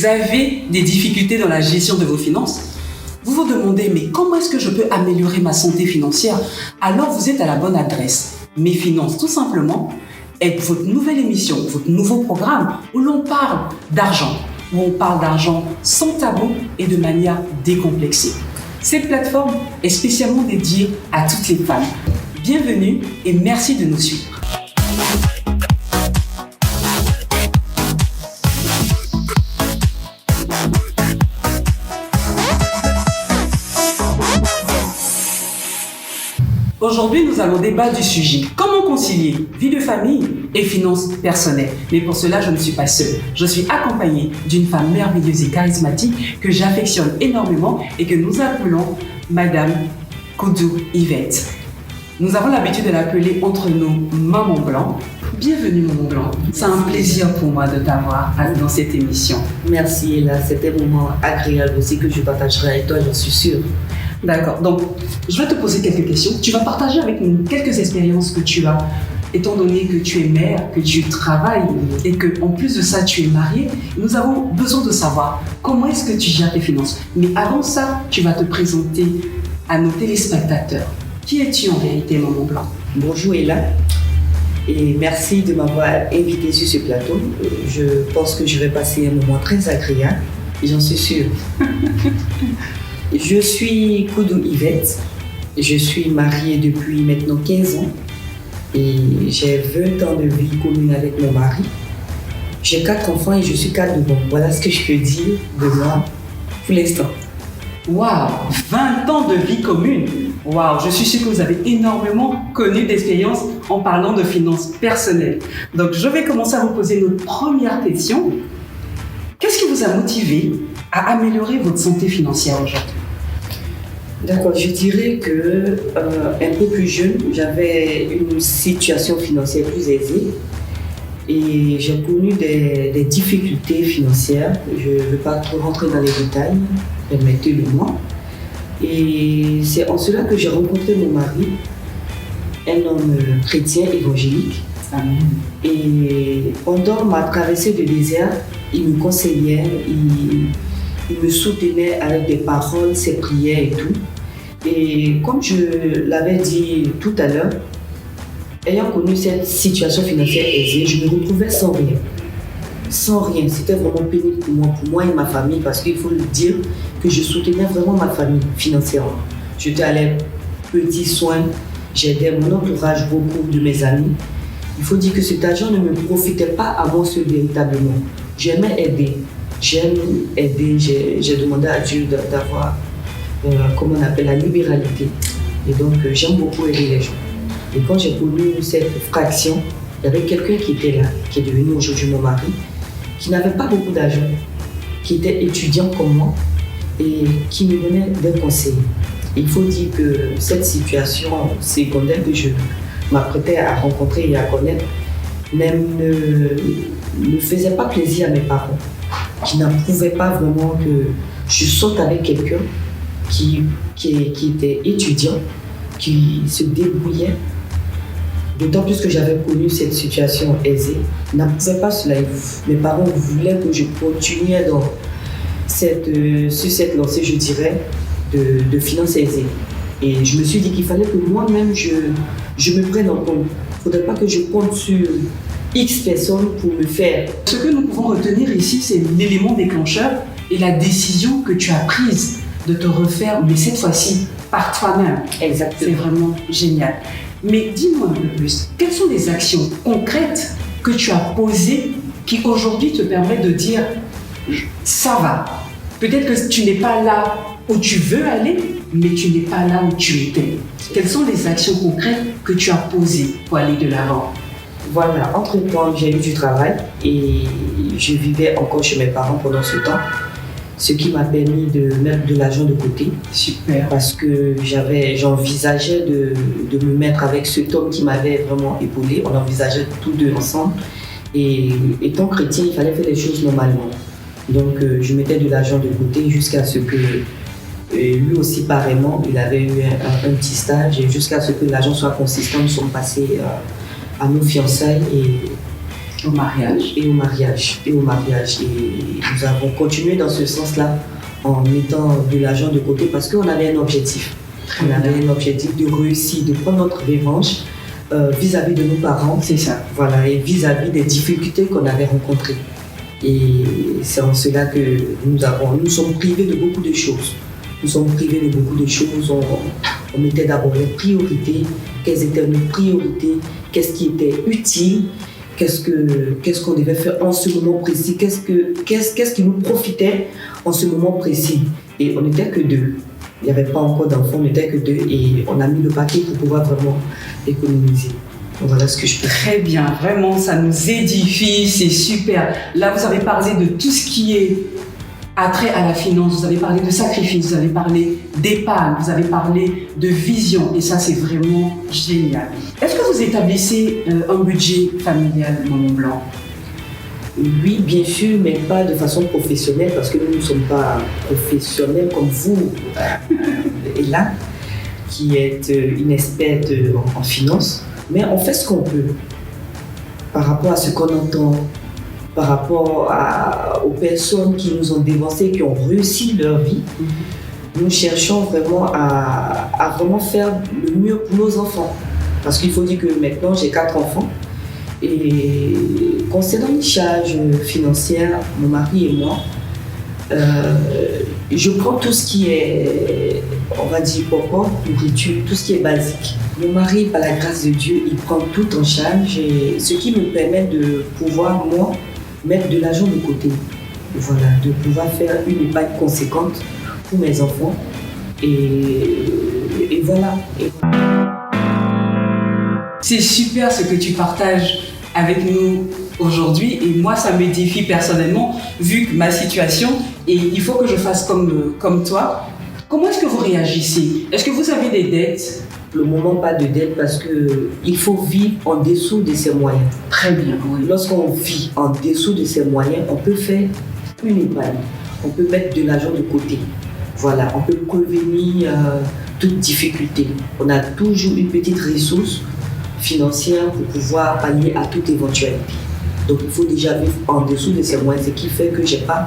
Vous avez des difficultés dans la gestion de vos finances? Vous vous demandez, mais comment est-ce que je peux améliorer ma santé financière? Alors vous êtes à la bonne adresse. Mes Finances, tout simplement, est votre nouvelle émission, votre nouveau programme où l'on parle d'argent, où on parle d'argent sans tabou et de manière décomplexée. Cette plateforme est spécialement dédiée à toutes les femmes. Bienvenue et merci de nous suivre. Aujourd'hui, nous allons débattre du sujet « Comment concilier vie de famille et finances personnelles ?» Mais pour cela, je ne suis pas seule. Je suis accompagnée d'une femme merveilleuse et charismatique que j'affectionne énormément et que nous appelons Madame Koudou Yvette. Nous avons l'habitude de l'appeler entre nous Maman Blanc. Bienvenue Maman Blanc. C'est un plaisir pour moi de t'avoir dans cette émission. Merci Ella, c'était un moment agréable aussi que je partagerai avec toi, j'en suis sûre. D'accord, donc je vais te poser quelques questions. Tu vas partager avec nous quelques expériences que tu as, étant donné que tu es mère, que tu travailles et qu'en plus de ça, tu es mariée. Nous avons besoin de savoir comment est-ce que tu gères tes finances. Mais avant ça, tu vas te présenter à nos téléspectateurs. Qui es-tu en vérité, Maman Blanc? Bonjour Ella, et merci de m'avoir invitée sur ce plateau. Je pense que je vais passer un moment très agréable, et j'en suis sûre. Je suis Koudou Yvette, je suis mariée depuis maintenant 15 ans et j'ai 20 ans de vie commune avec mon mari. J'ai 4 enfants et je suis cadre. Voilà ce que je peux dire de moi pour l'instant. Waouh, 20 ans de vie commune. Waouh, je suis sûre que vous avez énormément connu d'expériences en parlant de finances personnelles. Donc je vais commencer à vous poser notre première question. Qu'est-ce qui vous a motivé à améliorer votre santé financière aujourd'hui? D'accord, je dirais que un peu plus jeune, j'avais une situation financière plus aisée et j'ai connu des difficultés financières. Je ne veux pas trop rentrer dans les détails, permettez-le-moi. Et c'est en cela que j'ai rencontré mon mari, un homme chrétien évangélique. Amen. Et pendant ma traversée de désert, il me conseillait, il me soutenait avec des paroles, ses prières et tout. Et comme je l'avais dit tout à l'heure, ayant connu cette situation financière aisée, je me retrouvais sans rien. Sans rien. C'était vraiment pénible pour moi et ma famille parce qu'il faut le dire que je soutenais vraiment ma famille financièrement. J'étais à les petits soins, j'aidais mon entourage, beaucoup de mes amis. Il faut dire que cet argent ne me profitait pas à moi seul véritablement. J'aimais aider. J'aime aider. J'ai demandé à Dieu d'avoir, comment on appelle, la libéralité. Et donc, j'aime beaucoup aider les gens. Et quand j'ai connu cette fraction, il y avait quelqu'un qui était là, qui est devenu aujourd'hui mon mari, qui n'avait pas beaucoup d'argent, qui était étudiant comme moi et qui me donnait des conseils. Il faut dire que cette situation secondaire que je m'apprêtais à rencontrer et à connaître ne faisait pas plaisir à mes parents, qui n'approuvaient pas vraiment que je sorte avec quelqu'un qui était étudiant, qui se débrouillait. D'autant plus que j'avais connu cette situation aisée, n'approuvaient pas cela. Mes parents voulaient que je continuais sur cette lancée, je dirais, de finances aisées. Et je me suis dit qu'il fallait que moi-même, je me prenne en compte. Il ne faudrait pas que je compte sur X personnes pour me faire. Ce que nous pouvons retenir ici, c'est l'élément déclencheur et la décision que tu as prise de te refaire, mais cette fois-ci, par toi-même. Exactement. C'est vraiment génial. Mais dis-moi un peu plus, quelles sont les actions concrètes que tu as posées qui aujourd'hui te permettent de dire « ça va ». Peut-être que tu n'es pas là où tu veux aller, mais tu n'es pas là où tu étais. Quelles sont les actions concrètes que tu as posées pour aller de l'avant? Voilà, entre-temps, j'ai eu du travail et je vivais encore chez mes parents pendant ce temps, ce qui m'a permis de mettre de l'argent de côté. Super. Parce que j'envisageais de me mettre avec cet homme qui m'avait vraiment épaulé. On envisageait tous deux ensemble. Et étant chrétien, il fallait faire les choses normalement. Donc, je mettais de l'argent de côté jusqu'à ce que lui aussi, pareillement, il avait eu un petit stage et jusqu'à ce que l'argent soit consistant, nous sommes passés à nos fiançailles au mariage. Et au mariage. Et nous avons continué dans ce sens-là en mettant de l'argent de côté parce qu'on avait un objectif. On avait un objectif de réussir, de prendre notre revanche vis-à-vis de nos parents. C'est ça. Voilà, et vis-à-vis des difficultés qu'on avait rencontrées. Et c'est en cela que nous sommes privés de beaucoup de choses. On mettait d'abord les priorités, quelles étaient nos priorités, qu'est-ce qui était utile, qu'est-ce qu'on devait faire en ce moment précis, qu'est-ce qui nous profitait en ce moment précis. Et on n'était que deux. Il n'y avait pas encore d'enfants, on n'était que deux et on a mis le paquet pour pouvoir vraiment économiser. Donc voilà ce que je peux dire. Très bien, vraiment, ça nous édifie, c'est super. Là, vous avez parlé de tout ce qui est attrait à la finance, vous avez parlé de sacrifice, vous avez parlé d'épargne, vous avez parlé de vision et ça, c'est vraiment génial. Est-ce que vous établissez un budget familial, Maman Blanc? Oui, bien sûr, mais pas de façon professionnelle parce que nous ne sommes pas professionnels comme vous, et là, qui êtes une experte en finance. Mais on fait ce qu'on peut par rapport à ce qu'on entend, par rapport aux personnes qui nous ont dévancé, qui ont réussi leur vie. Nous cherchons vraiment à vraiment faire le mieux pour nos enfants. Parce qu'il faut dire que maintenant, j'ai 4 enfants. Et concernant les charges financières, mon mari et moi, je prends tout ce qui est, on va dire, nourriture, tout ce qui est basique. Mon mari, par la grâce de Dieu, il prend tout en charge, et ce qui me permet de pouvoir, moi, mettre de l'argent de côté. Voilà, de pouvoir faire une épargne conséquente pour mes enfants. Et voilà. C'est super ce que tu partages avec nous aujourd'hui et moi ça m'édifie personnellement vu que ma situation et il faut que je fasse comme toi. Comment est-ce que vous réagissez? Est-ce que vous avez des dettes? Pour le moment, pas de dette parce qu'il faut vivre en dessous de ses moyens. Très bien, oui. Lorsqu'on vit en dessous de ses moyens, on peut faire une épargne. On peut mettre de l'argent de côté. Voilà, on peut prévenir toute difficulté. On a toujours une petite ressource financière pour pouvoir pallier à toute éventualité. Donc il faut déjà vivre en dessous de ses moyens, ce qui fait que j'ai pas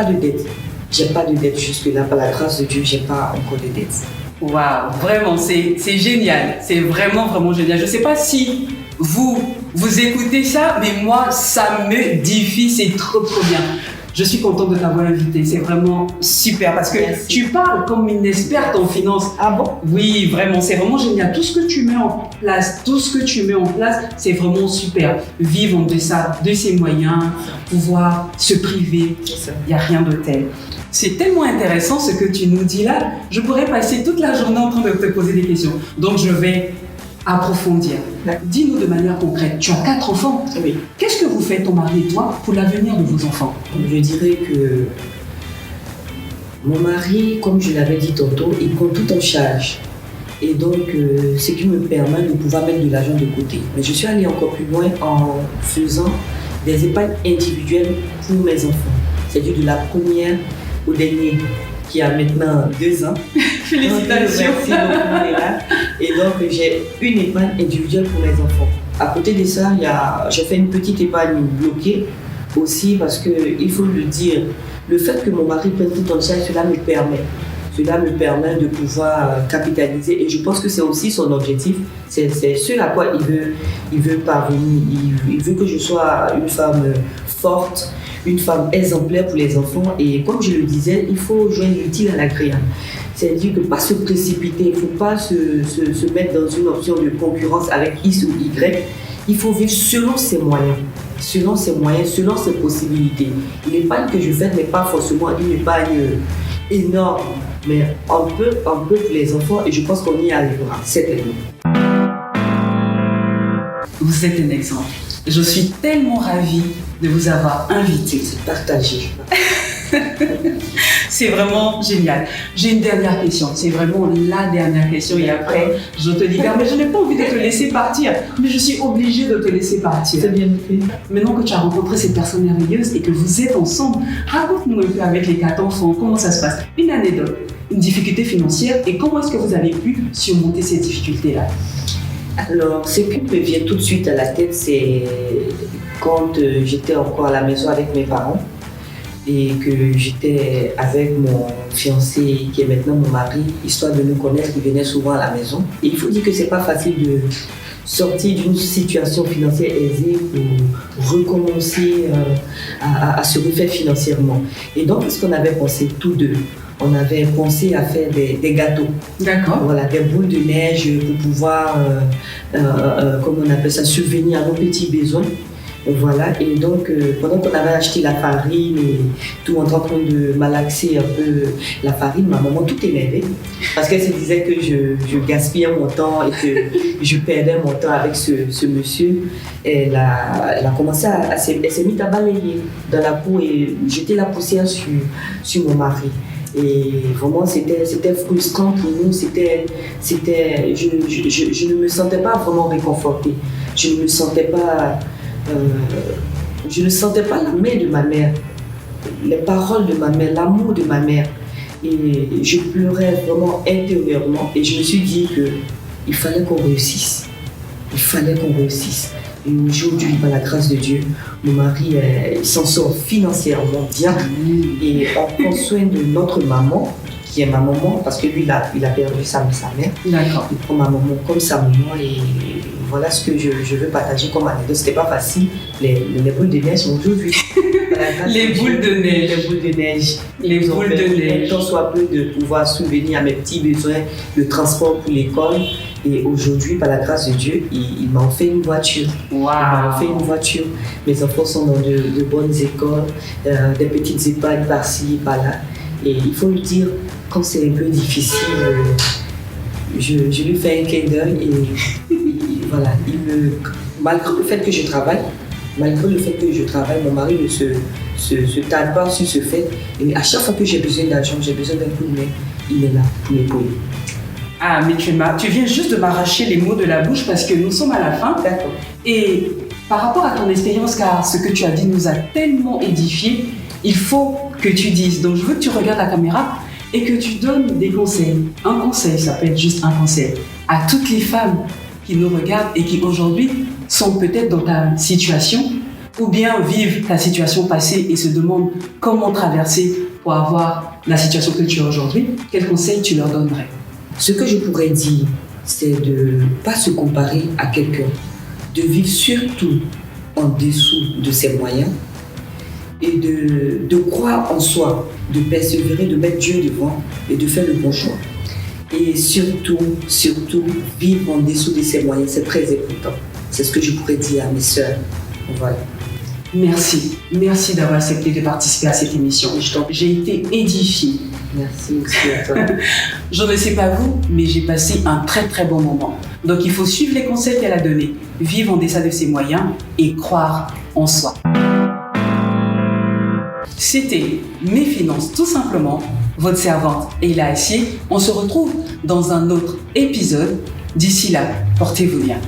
de dette. J'ai pas de dette jusque-là, par la grâce de Dieu, j'ai pas encore de dette. Waouh, vraiment, c'est génial. C'est vraiment, vraiment génial. Je ne sais pas si vous écoutez ça, mais moi, ça me défie, c'est trop bien. Je suis contente de t'avoir invité, c'est vraiment super parce que Merci. Tu parles comme une experte en finance. Ah bon? Oui, vraiment, c'est vraiment génial. Tout ce que tu mets en place, c'est vraiment super. Vivre en deçà de ses moyens, pouvoir se priver, il n'y a rien de tel. C'est tellement intéressant ce que tu nous dis là. Je pourrais passer toute la journée en train de te poser des questions. Donc, je vais approfondir. Dis-nous de manière concrète, tu as 4 enfants. Oui. Qu'est-ce que vous faites, ton mari et toi, pour l'avenir de vos enfants? Je dirais que mon mari, comme je l'avais dit tantôt, il prend tout en charge. Et donc, ce qui me permet de pouvoir mettre de l'argent de côté. Mais je suis allée encore plus loin en faisant des épargnes individuelles pour mes enfants. C'est-à-dire de la première au dernier, qui a maintenant 2 ans. Félicitations. Merci beaucoup, Léla. Et donc, j'ai une épargne individuelle pour mes enfants. À côté de ça, j'ai fait une petite épargne bloquée aussi parce qu'il faut le dire, le fait que mon mari prenne tout en charge, cela me permet de pouvoir capitaliser et je pense que c'est aussi son objectif, c'est ce à quoi il veut parvenir. Il veut que je sois une femme forte, une femme exemplaire pour les enfants et comme je le disais, il faut joindre l'utile à l'agréable. C'est-à-dire que pas se précipiter, il ne faut pas se mettre dans une option de concurrence avec X ou Y. Il faut vivre selon ses moyens, selon ses possibilités. L'épargne que je fais n'est pas forcément une épargne énorme, mais un peu pour les enfants et je pense qu'on y arrivera cette année. Vous êtes un exemple. Je suis tellement ravie de vous avoir invité. C'est partagé. C'est vraiment génial. J'ai une dernière question. C'est vraiment la dernière question et après, je te libère. Mais je n'ai pas envie de te laisser partir. Mais je suis obligée de te laisser partir. C'est bien fait. Maintenant que tu as rencontré cette personne merveilleuse et que vous êtes ensemble, raconte-nous un peu avec les 4 enfants comment ça se passe. Une anecdote, une difficulté financière et comment est-ce que vous avez pu surmonter ces difficultés-là? Alors, ce qui me vient tout de suite à la tête, c'est quand j'étais encore à la maison avec mes parents et que j'étais avec mon fiancé qui est maintenant mon mari, histoire de nous connaître, il venait souvent à la maison. Et il faut dire que c'est pas facile de sortir d'une situation financière aisée pour recommencer à se refaire financièrement. Et donc, qu'est-ce qu'on avait pensé tous deux? On avait pensé à faire des gâteaux. D'accord. Voilà, des boules de neige pour pouvoir, comme on appelle ça, subvenir à nos petits besoins. Voilà, et donc pendant qu'on avait acheté la farine et tout, en train de malaxer un peu la farine, ma maman tout énervée parce qu'elle se disait que je gaspillais mon temps et que je perdais mon temps avec ce monsieur. Elle a commencé elle s'est mise à balayer dans la cour et jeter la poussière sur mon mari. Et vraiment, c'était frustrant pour nous. Je ne me sentais pas vraiment réconfortée. Je ne sentais pas la main de ma mère, les paroles de ma mère, l'amour de ma mère. Et je pleurais vraiment intérieurement. Et je me suis dit qu'il fallait qu'on réussisse. Il fallait qu'on réussisse. Et aujourd'hui, par la grâce de Dieu, mon mari il s'en sort financièrement bien. Et on prend soin de notre maman, qui est ma maman, parce que lui, il a perdu sa mère. D'accord. Il prend ma maman comme sa maman. Et voilà ce que je veux partager comme anecdote. C'était pas facile. Les boules de neige sont aujourd'hui. Les boules de neige. Les boules de neige. Les boules de neige. Tant soit peu de pouvoir subvenir à mes petits besoins de transport pour l'école. Et aujourd'hui, par la grâce de Dieu, il m'a fait une voiture. Wow. Il m'a fait une voiture. Mes enfants sont dans de bonnes écoles, des petites épargnes par-ci, par-là. Et il faut le dire, quand c'est un peu difficile, je lui fais un clin d'œil et voilà. Malgré le fait que je travaille, mon mari ne se tarde pas sur ce fait. Et à chaque fois que j'ai besoin d'argent, j'ai besoin d'un coup de main, il est là pour m'épauler. Ah, mais tu viens juste de m'arracher les mots de la bouche parce que nous sommes à la fin. D'accord. Et par rapport à ton expérience, car ce que tu as dit nous a tellement édifiés, il faut que tu dises. Donc, je veux que tu regardes la caméra et que tu donnes des conseils. Un conseil, ça peut être juste un conseil, à toutes les femmes qui nous regardent et qui aujourd'hui sont peut-être dans ta situation ou bien vivent ta situation passée et se demandent comment traverser pour avoir la situation que tu as aujourd'hui. Quel conseil tu leur donnerais? Ce que je pourrais dire, c'est de ne pas se comparer à quelqu'un, de vivre surtout en dessous de ses moyens et de croire en soi, de persévérer, de mettre Dieu devant et de faire le bon choix. Et surtout, vivre en dessous de ses moyens, c'est très important. C'est ce que je pourrais dire à mes sœurs. Voilà. Merci d'avoir accepté de participer à cette émission. J'ai été édifiée. Merci aussi à toi. Je ne sais pas vous, mais j'ai passé un très très bon moment. Donc il faut suivre les conseils qu'elle a donnés, vivre en deçà de ses moyens et croire en soi. C'était Mes Finances tout simplement, votre servante Eila Assier. On se retrouve dans un autre épisode. D'ici là, portez-vous bien.